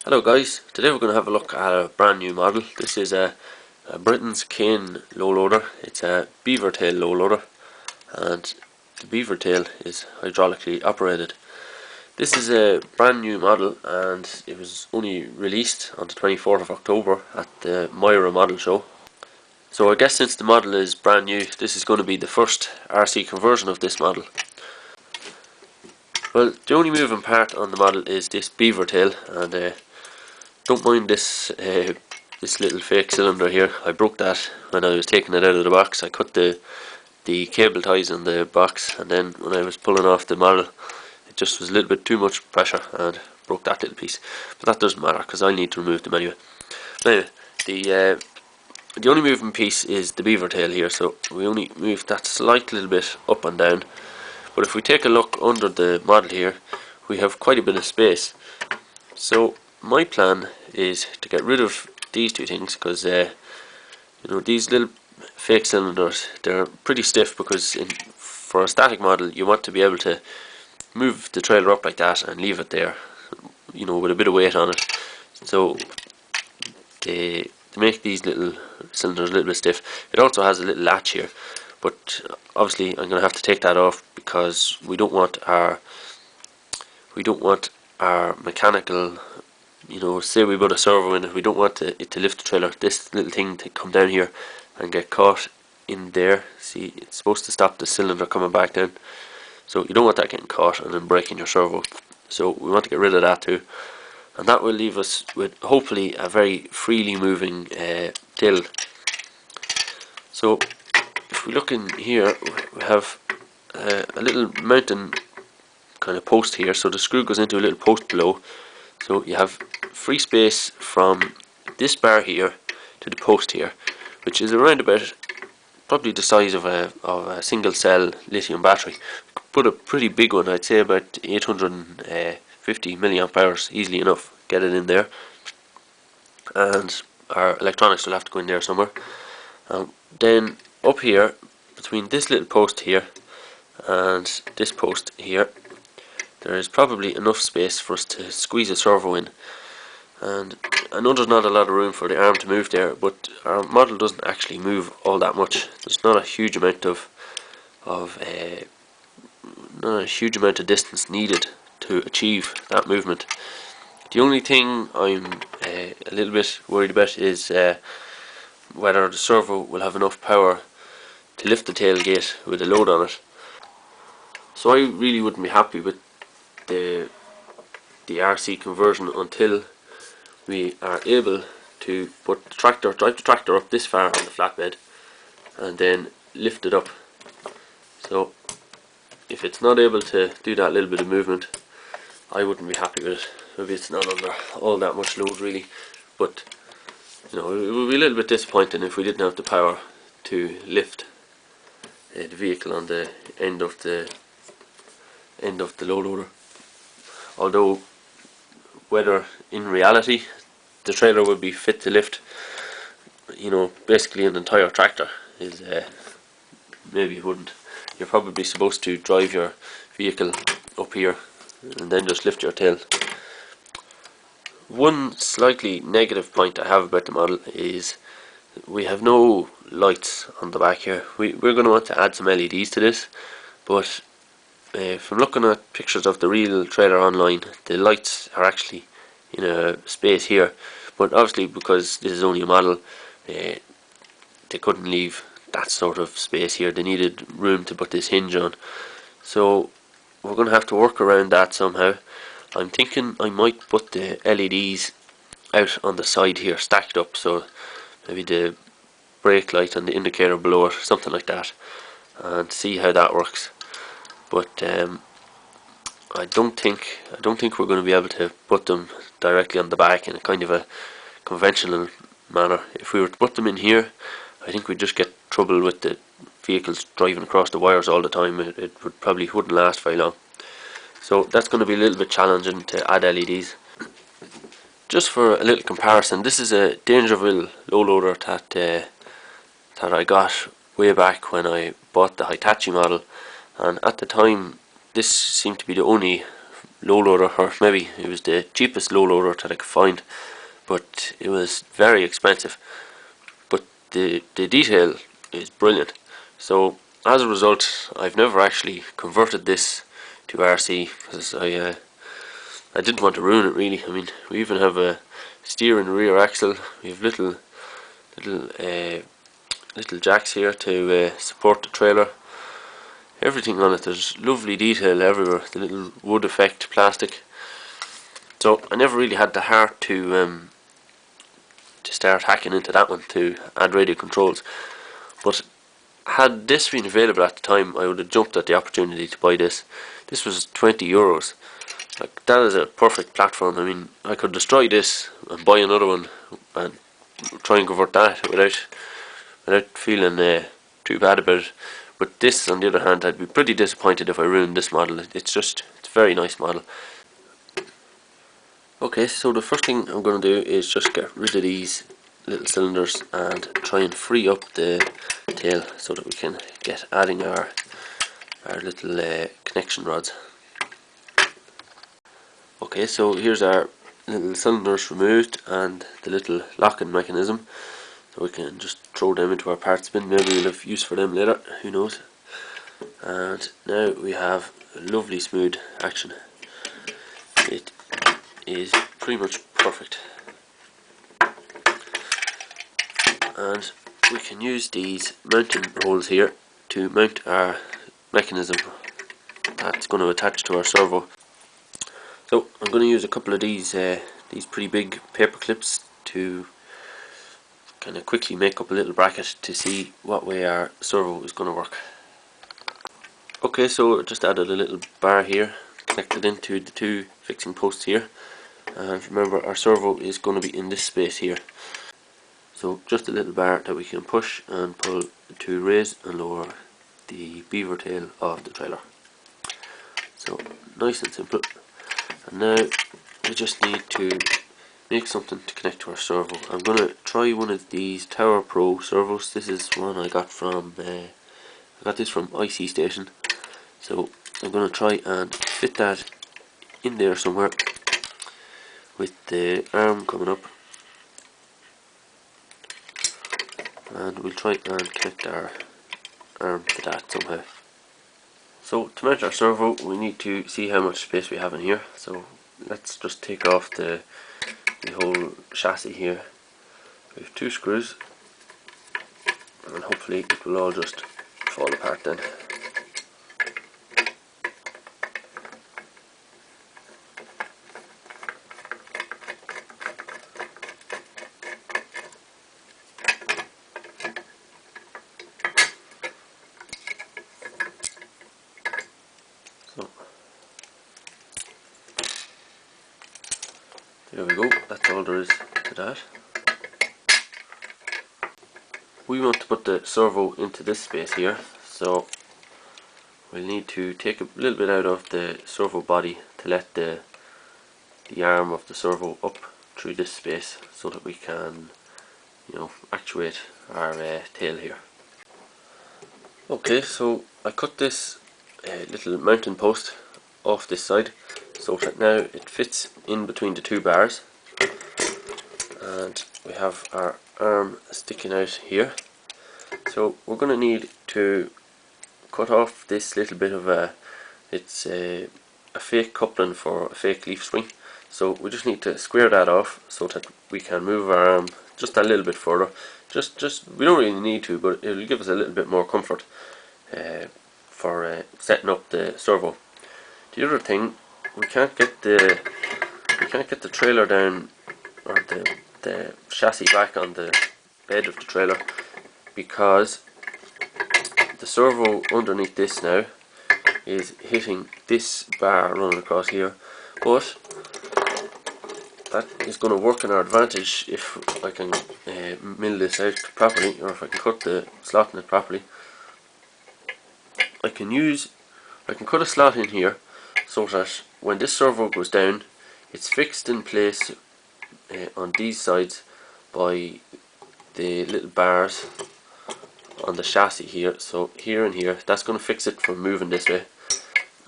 Hello guys, today we're going to have a look at a brand new model. This is a Britains Kane Low Loader. It's a beaver tail low loader, and the beaver tail is hydraulically operated. This is a brand new model and it was only released on the 24th of October at the Moira model show. So I guess since the model is brand new, this is going to be the first RC conversion of this model. Well, the only moving part on the model is this beaver tail, and don't mind this this little fake cylinder here. I broke that when I was taking it out of the box. I cut the cable ties in the box, and then when I was pulling off the model, it just was a little bit too much pressure and broke that little piece. But that doesn't matter because I need to remove them anyway. Anyway, the only moving piece is the beaver tail here, so we only moved that slight little bit up and down. But if we take a look under the model here, we have quite a bit of space. So my plan is to get rid of these two things because these little fake cylinders, they're pretty stiff, because for a static model you want to be able to move the trailer up like that and leave it there, with a bit of weight on it. So they make these little cylinders a little bit stiff. It also has a little latch here, but obviously I'm going to have to take that off because we don't want our mechanical, say we put a servo in it, we don't want it to lift the trailer, this little thing to come down here and get caught in there. See, it's supposed to stop the cylinder coming back down, so you don't want that getting caught and then breaking your servo. So we want to get rid of that too, and that will leave us with hopefully a very freely moving tail. So if we look in here, we have a little mounting kind of post here, so the screw goes into a little post below. So you have free space from this bar here to the post here, which is around about probably the size of a single cell lithium battery. Put a pretty big one, I'd say about 850 milliamp hours, easily enough. Get it in there, and our electronics will have to go in there somewhere. Then up here, between this little post here and this post here, there is probably enough space for us to squeeze a servo in, and I know there's not a lot of room for the arm to move there, but our model doesn't actually move all that much. There's not a huge amount of distance needed to achieve that movement. The only thing I'm a little bit worried about is whether the servo will have enough power to lift the tailgate with a load on it. So I really wouldn't be happy with the RC conversion until we are able to drive the tractor up this far on the flatbed and then lift it up. So if it's not able to do that little bit of movement, I wouldn't be happy with it. Maybe it's not under all that much load really, but it would be a little bit disappointing if we didn't have the power to lift the vehicle on the end of the low loader. Although whether in reality the trailer would be fit to lift, basically an entire tractor, is maybe it wouldn't. You're probably supposed to drive your vehicle up here and then just lift your tail. One slightly negative point I have about the model is we have no lights on the back here. We're going to want to add some LEDs to this, but from looking at pictures of the real trailer online, the lights are actually in a space here, but obviously because this is only a model, they couldn't leave that sort of space here. They needed room to put this hinge on, so we're going to have to work around that somehow. I'm thinking I might put the LEDs out on the side here, stacked up, so maybe the brake light and the indicator below it, something like that, and see how that works. But I don't think we're going to be able to put them directly on the back in a kind of a conventional manner. If we were to put them in here, I think we'd just get trouble with the vehicles driving across the wires all the time. It wouldn't last very long. So that's going to be a little bit challenging to add LEDs. Just for a little comparison, this is a Dangerville low loader that I got way back when I bought the Hitachi model, and at the time this seemed to be the only low loader, or maybe it was the cheapest low loader that I could find, but it was very expensive. But the detail is brilliant. So as a result, I've never actually converted this to RC because I didn't want to ruin it really. I mean, we even have a steer and rear axle. We have little jacks here to support the trailer. Everything on it, there's lovely detail everywhere. The little wood effect plastic. So I never really had the heart to start hacking into that one to add radio controls. But had this been available at the time, I would have jumped at the opportunity to buy this. This was €20. Like, that is a perfect platform. I mean, I could destroy this and buy another one and try and convert that without feeling too bad about it. But this, on the other hand, I'd be pretty disappointed if I ruined this model. It's a very nice model. Okay, so the first thing I'm going to do is just get rid of these little cylinders and try and free up the tail so that we can get adding our little connection rods. Okay, so here's our little cylinders removed and the little locking mechanism, so we can just throw them into our parts bin. Maybe we'll have use for them later, who knows. And now we have a lovely smooth action. It is pretty much perfect, and we can use these mounting holes here to mount our mechanism that's going to attach to our servo. So I'm going to use a couple of these pretty big paper clips to kind of quickly make up a little bracket to see what way our servo is going to work. Okay, so just added a little bar here connected into the two fixing posts here, and remember our servo is going to be in this space here. So just a little bar that we can push and pull to raise and lower the beaver tail of the trailer. So nice and simple. And now we just need to make something to connect to our servo. I'm going to try one of these Tower Pro servos. This is one I got from IC Station. So I'm going to try and fit that in there somewhere with the arm coming up, and we'll try and connect our arm to that somehow. So to mount our servo, we need to see how much space we have in here. So let's just take off the whole chassis here. We have two screws, and hopefully it will all just fall apart then. So there we go, that's all there is to that. We want to put the servo into this space here, so we'll need to take a little bit out of the servo body to let the arm of the servo up through this space so that we can, actuate our tail here. Okay, so I cut this little mounting post off this side so that now it fits in between the two bars, and we have our arm sticking out here. So we're going to need to cut off this little bit of a fake coupling for a fake leaf spring. So we just need to square that off so that we can move our arm just a little bit further. Just we don't really need to, but it'll give us a little bit more comfort for setting up the servo. The other thing, we can't get the trailer down, or the chassis back on the bed of the trailer, because the servo underneath this now is hitting this bar running across here, but that is going to work in our advantage if I can mill this out properly, or if I can cut the slot in it properly. I can cut a slot in here so that when this servo goes down, it's fixed in place on these sides by the little bars on the chassis here. So here and here, that's going to fix it from moving this way.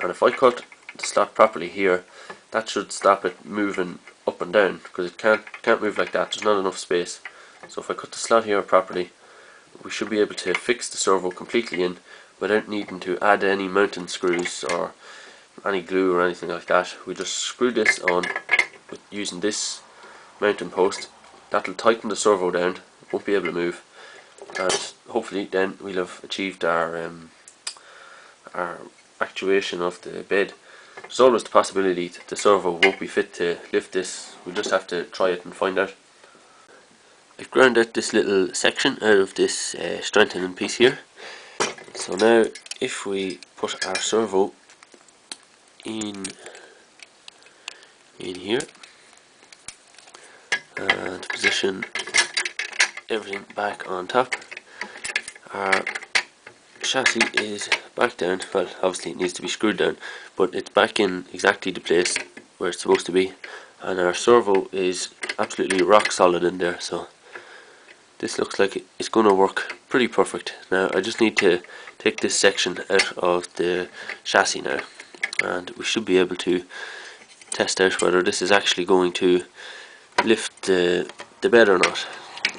And if I cut the slot properly here, that should stop it moving up and down, because it can't move like that. There's not enough space. So if I cut the slot here properly, we should be able to fix the servo completely in without needing to add any mounting screws or any glue or anything like that. We just screw this on with using this mounting post. That'll tighten the servo down, it won't be able to move, and hopefully then we'll have achieved our actuation of the bed. There's always the possibility that the servo won't be fit to lift this. We'll just have to try it and find out. I've ground out this little section out of this strengthening piece here. So now if we put our servo in here and position everything back on top, our chassis is back down. Well, obviously it needs to be screwed down, but it's back in exactly the place where it's supposed to be, and our servo is absolutely rock solid in there. So this looks like it's going to work pretty perfect. Now I just need to take this section out of the chassis now, and we should be able to test out whether this is actually going to lift the bed or not,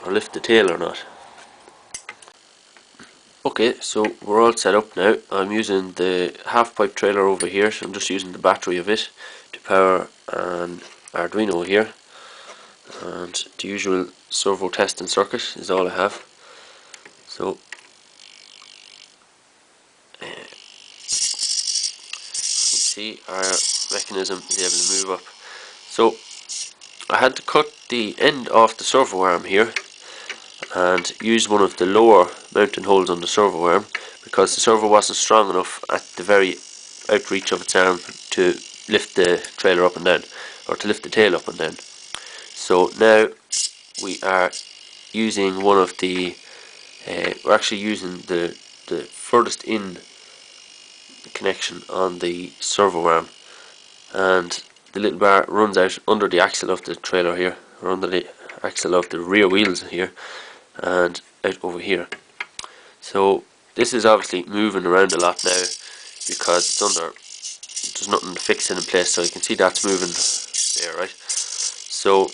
or lift the tail or not. Okay, so we're all set up now. I'm using the half pipe trailer over here, so I'm just using the battery of it to power an Arduino here, and the usual servo testing circuit is all I have. So you can see our mechanism is able to move up. So I had to cut the end off the servo arm here and use one of the lower mounting holes on the servo arm, because the servo wasn't strong enough at the very outreach of its arm to lift the trailer up and down, or to lift the tail up and down. So now we are using one of the we're actually using the furthest in connection on the servo arm, and the little bar runs out under the axle of the trailer here, or under the axle of the rear wheels here, and out over here. So this is obviously moving around a lot now because it's under, there's nothing to fix it in place, so you can see that's moving there, right? So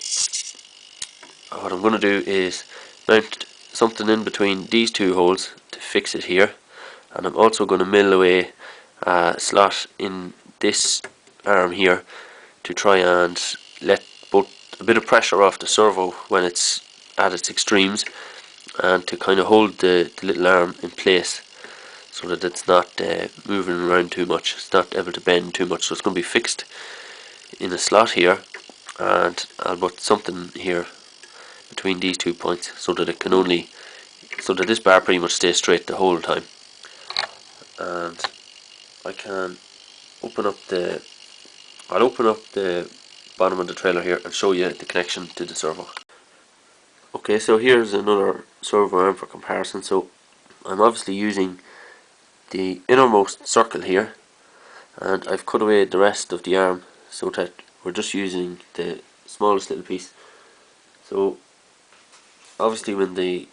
what I'm going to do is mount something in between these two holes to fix it here, and I'm also going to mill away a slot in this arm here to try and let both a bit of pressure off the servo when it's at its extremes, and to kind of hold the little arm in place so that it's not moving around too much, it's not able to bend too much. So it's going to be fixed in a slot here, and I'll put something here between these 2 points so that it can only, so that this bar pretty much stays straight the whole time. And I can open up the, I'll open up the bottom of the trailer here and show you the connection to the servo. Okay, so here's another servo arm for comparison. So I'm obviously using the innermost circle here, and I've cut away the rest of the arm so that we're just using the smallest little piece. So obviously when the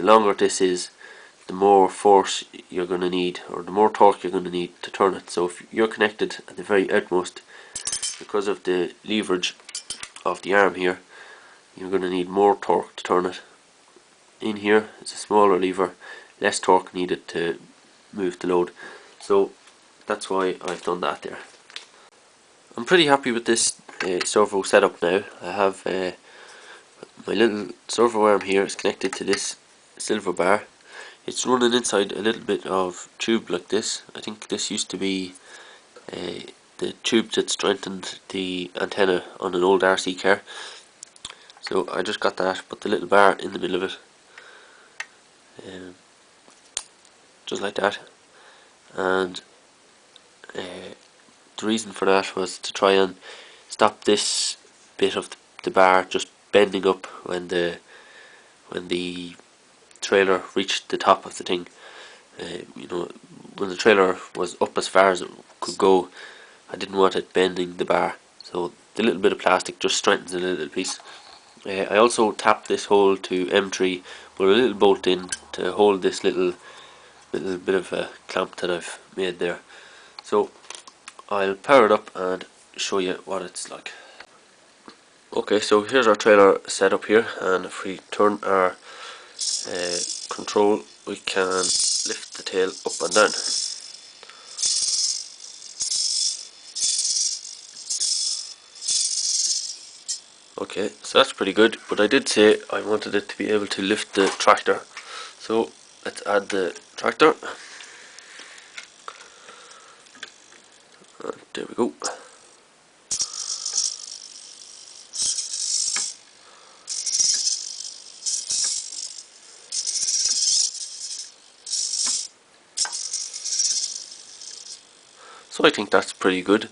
longer this is, the more force you're going to need, or the more torque you're going to need to turn it. So if you're connected at the very outmost, because of the leverage of the arm here, you're going to need more torque to turn it. In here it's a smaller lever, less torque needed to move the load. So that's why I've done that there. I'm pretty happy with this servo setup now. I have my little servo arm here is connected to this silver bar. It's running inside a little bit of tube like this. I think this used to be the tube that strengthened the antenna on an old RC car. So I just got that, put the little bar in the middle of it, just like that. And the reason for that was to try and stop this bit of the bar just bending up when the trailer reached the top of the thing. You know, when the trailer was up as far as it could go, I didn't want it bending the bar, so the little bit of plastic just strengthens it a little piece. I also tapped this hole to M3, put a little bolt in to hold this little bit of a clamp that I've made there. So I'll power it up and show you what it's like. Okay, so here's our trailer set up here, and if we turn our control, we can lift the tail up and down. Okay, so that's pretty good, but I did say I wanted it to be able to lift the tractor. So let's add the tractor. And there we go. So I think that's pretty good.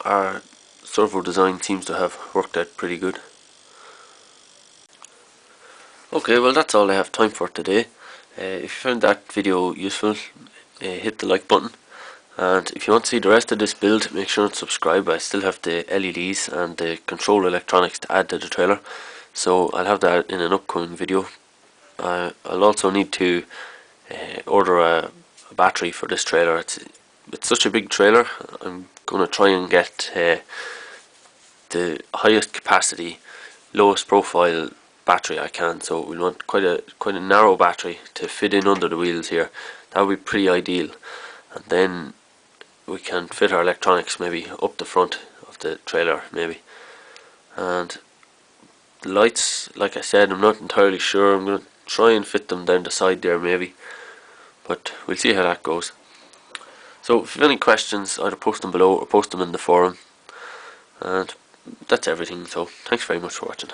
Our servo design seems to have worked out pretty good. Okay, well that's all I have time for today. If you found that video useful, hit the like button. And if you want to see the rest of this build, make sure and subscribe. I still have the LEDs and the control electronics to add to the trailer, so I'll have that in an upcoming video. I'll also need to order a battery for this trailer. It's such a big trailer. I'm going to try and get the highest capacity, lowest profile battery I can. So we'll want quite a narrow battery to fit in under the wheels here. That would be pretty ideal. And then we can fit our electronics maybe up the front of the trailer maybe. And the lights, like I said, I'm not entirely sure. I'm going to try and fit them down the side there maybe, but we'll see how that goes. So if you have any questions, either post them below or post them in the forum. And that's everything, so thanks very much for watching.